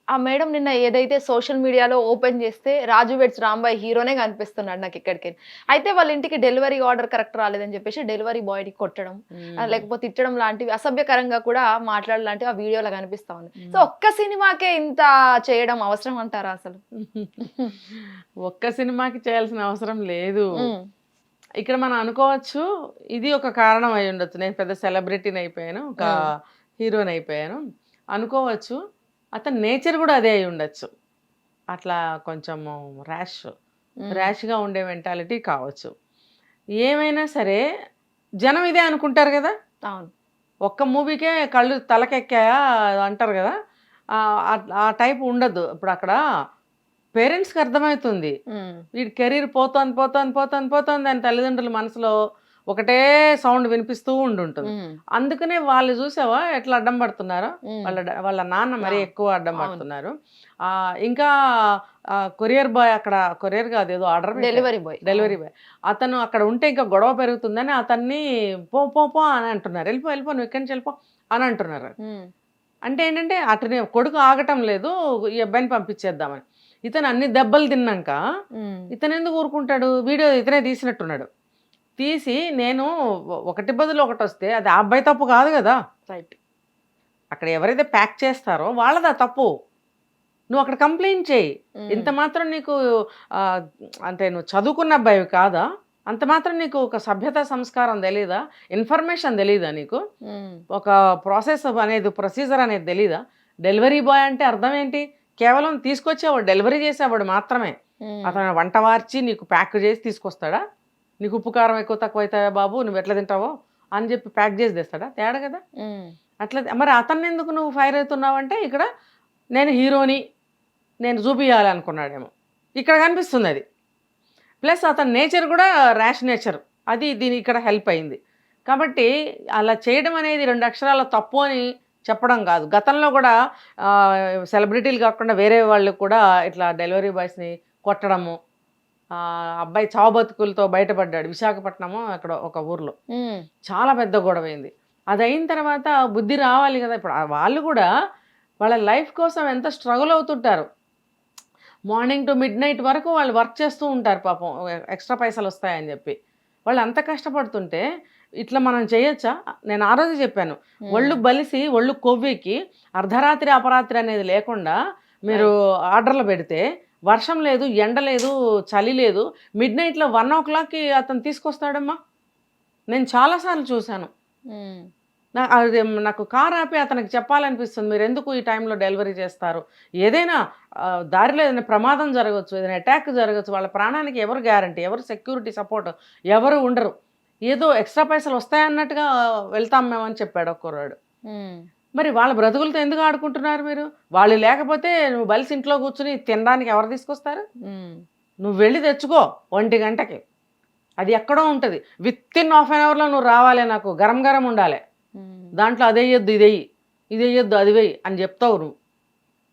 ఆ మేడం నిన్న ఏదైతే సోషల్ మీడియాలో ఓపెన్ చేస్తే 'రాజు వెడ్స్ రాంబాయ్' హీరోనే కనిపిస్తున్నాడు నాకిక్కడికెళ్ళి. అయితే వాళ్ళ ఇంటికి డెలివరీ ఆర్డర్ కరెక్ట్ రాలేదని చెప్పేసి డెలివరీ బాయ్‌ని కొట్టడం, హ్మ్. లేకపోతే తిట్టడం లాంటివి అసభ్యకరంగా కూడా మాట్లాడడం లాంటివి ఆ వీడియోలో కనిపిస్తా ఉంది. సో, హ్మ్. ఒక్క సినిమాకే ఇంత చేయడం అవసరం అంటారా అసలు? ఒక్క సినిమాకి చేయాల్సిన అవసరం లేదు. హ్మ్. ఇక్కడ మనం అనుకోవచ్చు, ఇది ఒక కారణం అయ్యుండొచ్చు. నేను పెద్ద సెలబ్రిటీనయిపోయాను. ఒక హ్మ్. హీరోనయిపోయాను. అనుకోవచ్చు. అతని నేచర్ గూడా అదే అయ్యుండొచ్చు. అట్లా కొంచెము ర్యాష్, హ్మ్. ర్యాష్‌గా ఉండే మెంటాలిటీ కావచ్చు. ఏమైనా సరే జనం ఇదే అనుకుంటారు గదా! అవును. ఒక్క మూవీకే కళ్ళు తలకెక్కాయా అంటారు గదా! ఆ టైప్ ఉండదు. ఇప్పుడక్కడ పేరెంట్స్‌కి అర్థమైతుంది. హ్మ్. వీడి కెరీర్ పోతోంది, పోతోంది, పోతోంది, పోతోంది అని తల్లిదండ్రుల మనసులో ఒకటే సౌండ్ వినిపిస్తూ ఉండుంటుంది. హ్మ్. అందుకనే వాళ్ళు చూసావా ఎట్లా అడ్డం పడుతున్నారో? హ్మ్. వాళ్ళ నాన్న ఆ! మరీ ఎక్కువ అడ్డం అవును. పడుతున్నారు. ఇంకా కొరియర్ బాయ్ అక్కడ కొరియర్ కాదు ఏదో ఆర్డర్ పెట్టారు. Delivery boy. అవును. Delivery boy. అతను అక్కడ ఉంటే ఇంకా గొడవ పెరుగుతుందని అతన్ని పో, పో, పో అని అంటున్నారు. "ఎళ్ళిపో, ఎళ్ళిపో నువ్వు ఇక్కడి నుంచి ఎళ్ళిపో" అని అంటున్నారు. హ్మ్. అంటే ఏంటంటే అతని కొడుకు ఆగటం లేదు. ఈ అబ్బాయిని పంపించేద్దామని. ఇతను అన్ని దెబ్బలు తిన్నాక హ్మ్. ఇతనెందుకు ఊరుకుంటాడు? వీడియో ఇతనే తీసినట్టున్నాడు. తీసి నేను ఒకటి బదులు ఒకటొస్తే అది ఆ అబ్బాయి తప్పు కాదు గదా! రైట్. అక్కడ ఎవరైతే ప్యాక్ చేస్తారో వాళ్ళదా తప్పు. నువ్వు అక్కడ కంప్లెయింట్ చెయ్యి. హ్మ్. ఇంత మాత్రం నీకు ఆహ్, అంటే నువ్వు చదువుకున్న అబ్బాయివి కాదా? అంత మాత్రం నీకు ఒక సభ్యత, సంస్కారం తెలీదా? ఇన్ఫర్మేషన్ తెలీదా నీకు? హ్మ్. ఒక ప్రాసెస్ అనేది, ప్రొసీజర్ అనేది తెలీదా? డెలివరీ బాయ్ అంటే అర్థం ఏంటి? కేవలం తీసుకొచ్చేవాడు, డెలివరీ చేసేవాడు మాత్రమే. హ్మ్. అతను వంట వార్చి నీకు ప్యాక్ చేసి తీసుకొస్తాడా? నీకు ఉప్పు, కారం ఎక్కువ తక్కువైతాయా బాబు నువ్వెట్లా తింటావో అని చెప్పి ప్యాక్ చేసి తెస్తాడా? తేడు కదా! హ్మ్. అట్లా మరి అతన్నెందుకు నువ్వు ఫైర్ అవుతున్నావంటే ఇక్కడ నేను హీరోని, నేను చూపియాలనుకున్నాడేమో. ఇక్కడ కనిపిస్తుందది. ప్లస్ అతని నేచర్ గూడా ర్యాష్ నేచర్. అది ఇక్కడ హెల్ప్ అయింది. కాబట్టి అలా చేయడం అనేది 2 అక్షరాల తప్పు అని చెప్పడం గాదు. గతంలో గూడా సెలబ్రిటీలు గాకుండా వేరే వాళ్ళు కూడా ఇట్లా డెలివరీ బాయ్స్‌ని కొట్టడము, అబ్బాయి చావు బతుకులతో బయటపడ్డాడు. విశాఖపట్నమో ఎక్కడో ఒక ఊర్లో. హ్మ్. చాలా పెద్ద గొడవైంది. అదయిన తర్వాత బుద్ధి రావాలి గదా! ఇప్పుడు వాళ్ళు గూడా వాళ్ళ లైఫ్ కోసం ఎంత స్ట్రగుల్ అవుతుంటారు. మార్నింగ్ టు మిడ్‌నైట్ వరకు వాళ్ళు వర్క్ చేస్తూ ఉంటారు పాపం. ఎక్స్‌ట్రా పైసలొస్తాయని జెప్పి. వాళ్ళంత కష్టపడుతుంటే, ఇట్లా మనం చేయొచ్చా? నేను ఆ రోజే చెప్పాను. ఒళ్ళు హ్మ్. బలిసి, ఒళ్ళు కొవ్వెక్కి అర్ధరాత్రి, అపరాత్రి అనేది లేకుండా మీరు రైట్. ఆర్డర్‌లు పెడితే, వర్షం లేదు, ఎండ లేదు, చలి లేదు. మిడ్‌నైట్‌లో 1:00కి అతను తీసుకొస్తాడమ్మా. నేను చాలా సార్లు చూసాను. హ్మ్. అది నాకు కార్ ఆపి అతనికి చెప్పాలనిపిస్తుంది. మీరెందుకు ఈ టైంలో డెలివరీ చేస్తారు? ఏదైనా దారిలో ఏదైనా ప్రమాదం జరగొచ్చు. ఏదైనా అటాక్ జరగొచ్చు. వాళ్ళ ప్రాణానికి ఎవరు గ్యారంటీ? ఎవరు సెక్యూరిటీ సపోర్ట్ ఎవరు ఉండరు. ఏదో ఎక్స్‌ట్రా పైసలొస్తాయన్నట్టుగా వెళ్తాం మేమని చెప్పాడు ఒక కుర్రాడు. హ్మ్. మరి వాళ్ళ బ్రతుకులతో ఎందుకు ఆడుకుంటున్నారు మీరు? వాళ్ళు లేకపోతే నువ్వు బలిసి ఇంట్లో కూర్చొని తినడానికి ఎవరు తీసుకొస్తారు? హ్మ్. నువ్వు వెళ్లి తెచ్చుకో 1:00కి. అది ఎక్కడో ఉంటది. వితిన్ హాఫ్ అన్ అవర్‌లో నువ్వు రావాలే నాకు. గరం గరం ఉండాలే. హ్మ్. దాంట్లో అదెయ్యొద్దు, ఇదెయ్యి. ఇదెయ్యొద్దు, అది వెయ్యి అని జెప్తావు నువ్వు.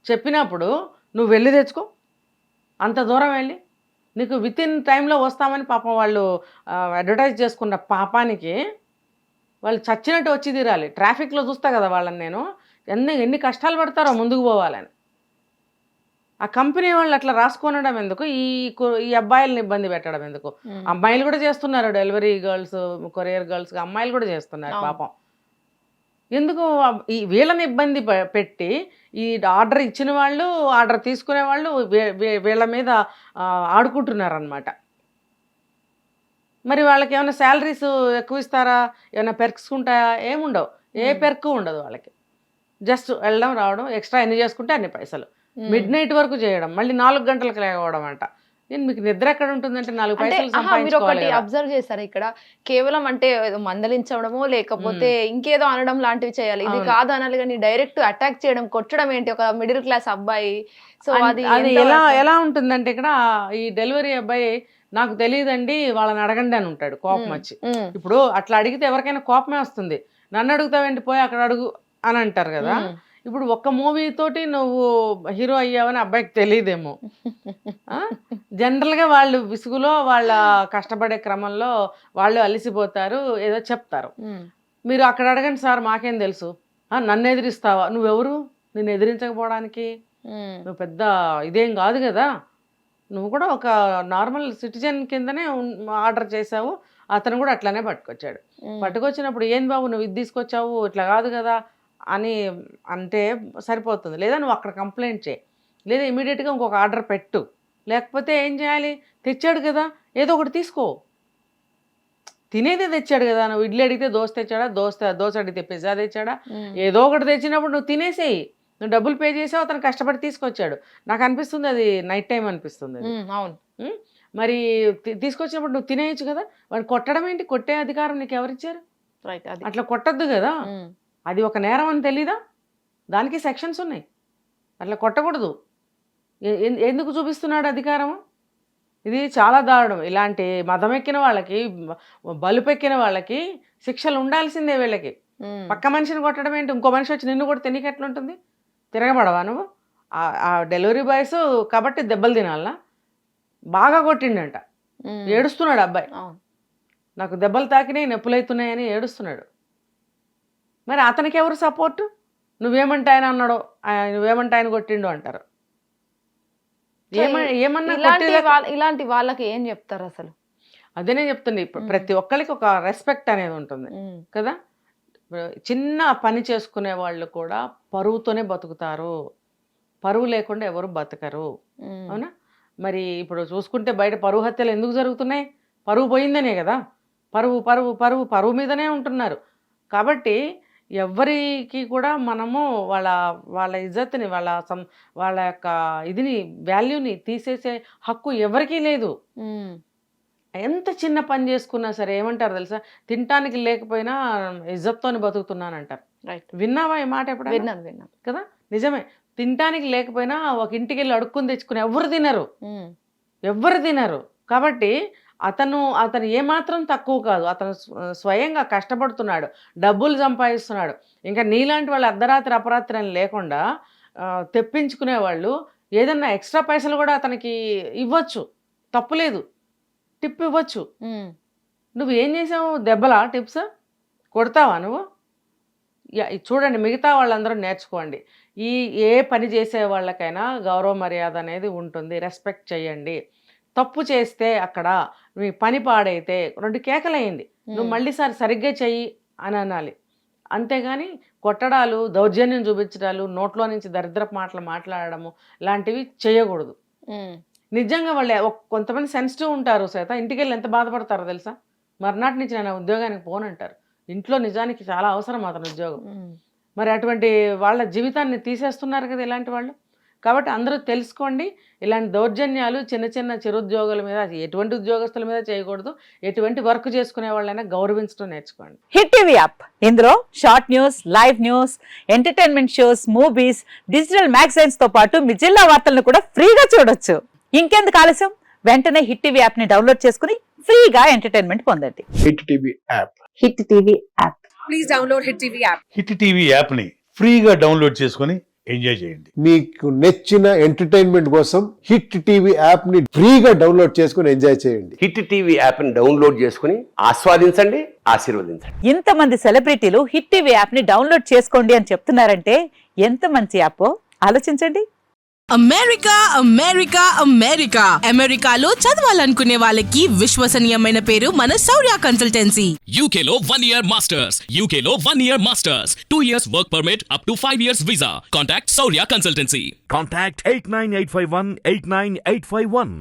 చెప్పినప్పుడు నువ్వు వెళ్లి తెచ్చుకో. అంత దూరం వెళ్లి. నీకు వితిన్ టైమ్‌లో వస్తామని పాపం వాళ్ళు అడ్వర్టైజ్ చేసుకున్న పాపానికి వాళ్ళు చచ్చినట్టు వచ్చి తీరాలి. ట్రాఫిక్‌లో చూస్తా గదా! వాళ్ళని నేను. ఎన్ని ఎన్ని కష్టాలు పడతారో ముందుకు పోవాలని. ఆ కంపెనీ వాళ్ళు అట్లా రాసుకొనడం ఎందుకు? ఈ అబ్బాయిల్ని ఇబ్బంది పెట్టడం ఎందుకు? హ్మ్. అమ్మాయిలు గూడా చేస్తున్నారు. డెలివరీ గర్ల్స్, కొరియర్ గర్ల్స్‌గా అమ్మాయిలు గూడా చేస్తున్నారు అవును. పాపం. ఎందుకు ఈ వీళ్ళని ఇబ్బంది పెట్టి, ఈ ఆర్డర్ ఇచ్చిన వాళ్ళు, ఆర్డర్ తీసుకునే వాళ్ళు వీళ్ళ మీద ఆడుకుంటున్నారనమాట. మరి వాళ్ళకేమన్నా సాలరీస్ ఎక్కువిస్తారా? ఏమన్నా పెర్క్స్ ఉంటాయా? ఏముండవు. ఏ హ్మ్. పెర్కు ఉండదు వాళ్ళకి. జస్ట్ వెళ్ళడం, రావడం, ఎక్స్‌ట్రా ఎన్ని చేసుకుంటే అన్ని పైసలు. హ్మ్. మిడ్‌నైట్ వరకు చేయడం. మళ్ళీ 4 గంటలకు లేవడం అంట. నేను మీకు నిద్ర ఎక్కడుంటుందంటే 4 అంటే పైసలు అహా! సంపాదించుకోవాలి మీరొకటి గదా! అబ్జర్వ్ చేసారా ఇక్కడ? కేవలం అంటే ఏదో మందలించడమో, హ్మ్. లేకపోతే ఇంకేదో అనడం లాంటివి చేయాలి. ఇది అవును. కాదు అనాలి గాని డైరెక్ట్ అటాక్ చేయడం, కొట్టడం ఏంటి? ఒక మిడిల్ క్లాస్ అబ్బాయి. సో, అది అది ఎంత ఎలా వరకు ఎలా ఉంటుందంటే ఇక్కడ ఈ డెలివరీ అబ్బాయి నాకు తెలీదండి వాళ్ళని అడగండి అని ఉంటాడు హ్మ్. కోపమొచ్చి. హ్మ్. ఇప్పుడు అట్లా అడిగితే ఎవరికైనా కోపమే వస్తుంది. నన్ను అడుగుతావేంటి పోయి అక్కడ అడుగు అని అంటారు గదా! హ్మ్. ఇప్పుడు ఒక్క మూవీ తోటి నువ్వు హీరో అయ్యావని అబ్బాయికి తెలీదేమో. ఆ! జనరల్‌గా వాళ్ళు విసుగులో వాళ్ళ కష్టపడే క్రమంలో వాళ్ళు అలిసిపోతారు. ఏదో చెప్తారు. హ్మ్. మీరు అక్కడ అడగండి సార్ మాకేం తెలుసు. నన్ను ఎదిరిస్తావా? నువ్వెవరు? నిన్ను ఎదిరించకపోవడానికి? నువ్వు పెద్ద ఇదేం కాదు కదా, నువ్వు కూడా ఒక నార్మల్ సిటిజన్ కిందనే ఆర్డర్ చేసావు. అతను కూడా అట్లానే పట్టుకొచ్చాడు. పట్టుకొచ్చినప్పుడు ఏం బాబు నువ్వు ఇది తీసుకొచ్చావు, ఇట్లా కాదు కదా అని అంటే సరిపోతుంది. లేదా నువ్వు అక్కడ కంప్లైంట్ చేయి, లేదా ఇమీడియట్గా ఇంకొక ఆర్డర్ పెట్టు. లేకపోతే ఏం చేయాలి, తెచ్చాడు కదా ఏదో ఒకటి తీసుకో. తినేదే తెచ్చాడు కదా, నువ్వు ఇడ్లీ అడిగితే దోశ తెచ్చాడా, దోశ అడిగితే పిజ్జా తెచ్చాడా, ఏదో ఒకటి తెచ్చినప్పుడు నువ్వు తినేసేయి. నువ్వు డబ్బులు పే చేసావు, అతను కష్టపడి తీసుకొచ్చాడు. నాకు అనిపిస్తుంది అది నైట్ టైం అనిపిస్తుంది అది. అవును. మరి తీసుకొచ్చినప్పుడు నువ్వు తినేయచ్చు కదా. వాడు కొట్టడం ఏంటి, కొట్టే అధికారం నీకు ఎవరిచ్చారు? రైట్. అది అట్లా కొట్టద్దు కదా, అది ఒక నేరం అని తెలీదా? దానికి సెక్షన్స్ ఉన్నాయి, అట్లా కొట్టకూడదు. ఎందుకు చూపిస్తున్నాడు అధికారము? ఇది చాలా దారుణం. ఇలాంటి మదమెక్కిన వాళ్ళకి, బలుపెక్కిన వాళ్ళకి శిక్షలు ఉండాల్సిందే. వీళ్ళకి పక్క మనిషిని కొట్టడం ఏంటి, ఇంకో మనిషి వచ్చి నిన్ను కూడా తినకి ఎట్లుంటుంది? తిరగబడవా నువ్వు? ఆ డెలివరీ బాయ్స్ కాబట్టి దెబ్బలు తినాలనా? బాగా కొట్టిండంట, ఏడుస్తున్నాడు అబ్బాయి. నాకు దెబ్బలు తాకినాయి, నొప్పులైతున్నాయని ఏడుస్తున్నాడు. మరి అతనికి ఎవరు సపోర్టు? నువ్వేమంటే ఆయన అన్నాడో, నువ్వేమంటే ఆయన కొట్టిండో అంటారు. ఏమన్నా ఇలాంటి వాళ్ళకి ఏం చెప్తారు అసలు? అదేనే చెప్తుంది. ప్రతి ఒక్కరికి ఒక రెస్పెక్ట్ అనేది ఉంటుంది కదా. చిన్న పని చేసుకునే వాళ్ళు కూడా పరువుతోనే బతుకుతారు, పరువు లేకుండా ఎవరు బతకరు. అవునా? మరి ఇప్పుడు చూసుకుంటే బయట పరువు హత్యలు ఎందుకు జరుగుతున్నాయి? పరువు పోయిందనే కదా. పరువు పరువు పరువు పరువు మీదనే ఉంటున్నారు. కాబట్టి ఎవరికి కూడా మనము వాళ్ళ ఇజ్జత్ని, వాళ్ళ యొక్క ఇదిని, వాల్యూని తీసేసే హక్కు ఎవరికీ లేదు. ఎంత చిన్న పని చేసుకున్నా సరే ఏమంటారు తెలుసా, తినటానికి లేకపోయినా ఇజ్జత్తోని బతుకుతున్నానంటారు. రైట్. విన్నావా ఈ మాట ఎప్పుడు? విన్నాను కదా, నిజమే. తినటానికి లేకపోయినా ఒక ఇంటికి వెళ్ళి అడుక్కుని తెచ్చుకుని ఎవ్వరు తినరు. కాబట్టి అతను ఏమాత్రం తక్కువ కాదు. అతను స్వయంగా కష్టపడుతున్నాడు, డబ్బులు సంపాదిస్తున్నాడు. ఇంకా నీలాంటి వాళ్ళు అర్ధరాత్రి అపరాత్రి అని లేకుండా తెప్పించుకునే వాళ్ళు ఏదన్నా ఎక్స్ట్రా పైసలు కూడా అతనికి ఇవ్వచ్చు, తప్పులేదు. టిప్ ఇవ్వచ్చు. నువ్వు ఏం చేసావు? దెబ్బలా టిప్స్ కొడతావా నువ్వు? చూడండి, మిగతా వాళ్ళందరూ నేర్చుకోండి. ఏ పని చేసే వాళ్ళకైనా గౌరవ మర్యాద అనేది ఉంటుంది, రెస్పెక్ట్ చేయండి. తప్పు చేస్తే అక్కడ మీ పని పాడైతే 2 కేకలేయండి, నువ్వు మళ్ళీ సరిగ్గా చెయ్యి అని అనాలి. అంతేగాని కొట్టడాలు, దౌర్జన్యం చూపించడాలు, నోట్లో నుంచి దరిద్రపు మాటలు మాట్లాడడము లాంటివి చేయకూడదు. నిజంగా వాళ్ళు కొంతమంది సెన్సిటివ్ ఉంటారు సైతం, ఇంటికి వెళ్ళి ఎంత బాధపడతారో తెలుసా? మర్నాటి నుంచి నేను ఉద్యోగానికి పోనంటారు. ఇంట్లో నిజానికి చాలా అవసరం అతని ఉద్యోగం. మరి అటువంటి వాళ్ళ జీవితాన్ని తీసేస్తున్నారు కదా ఇలాంటి వాళ్ళు. కాబట్టి అందరూ తెలుసుకోండి, ఇలాంటి దౌర్జన్యాలు చిన్న చిరుద్యోగుల మీద, ఎటువంటి ఉద్యోగస్తుల మీద చేయకూడదు. ఎటువంటి వర్క్ చేసుకునే వాళ్ళైనా గౌరవించడం నేర్చుకోండి. హిట్ టీవీ యాప్, ఇందులో short news, live news, entertainment shows, movies, digital magazines తో పాటు మీ జిల్లా వార్తలను కూడా ఫ్రీగా చూడొచ్చు. ఇంకెందుకు ఆలస్యం, వెంటనే హిట్ టీవీ యాప్ ని డౌన్లోడ్ చేసుకుని ఫ్రీగా ఎంటర్టైన్మెంట్ పొందండి. Hit TV app. Hit TV app. Please download hit TV app. Hit TV app ని ఫ్రీగా డౌన్లోడ్ చేసుకొని ఎంజాయ్ చేయండి. మీకు నచ్చిన ఎంటర్టైన్మెంట్ కోసం హిట్ టీవీ యాప్ ని ఫ్రీగా డౌన్లోడ్ చేసుకొని ఎంజాయ్ చేయండి. హిట్ టీవీ యాప్ ని డౌన్లోడ్ చేసుకుని ఆస్వాదించండి, ఆశీర్వదించండి. ఇంతమంది సెలబ్రిటీలు హిట్ టీవీ యాప్ ని డౌన్లోడ్ చేసుకోండి అని చెప్తున్నారంటే ఎంత మంచి యాప్ ఆలోచించండి. అమెరికా అమెరికా అమెరికా అమెరికాలో చదవాలనుకునే వాళ్ళకి విశ్వసనీయమైన పేరు మన శౌర్య కన్సల్టెన్సీ. UK లో 1 year masters, UK లో 1 year masters, 2 years work permit up to 5 years visa. Contact Saurya Consultancy. Contact 89851 89851.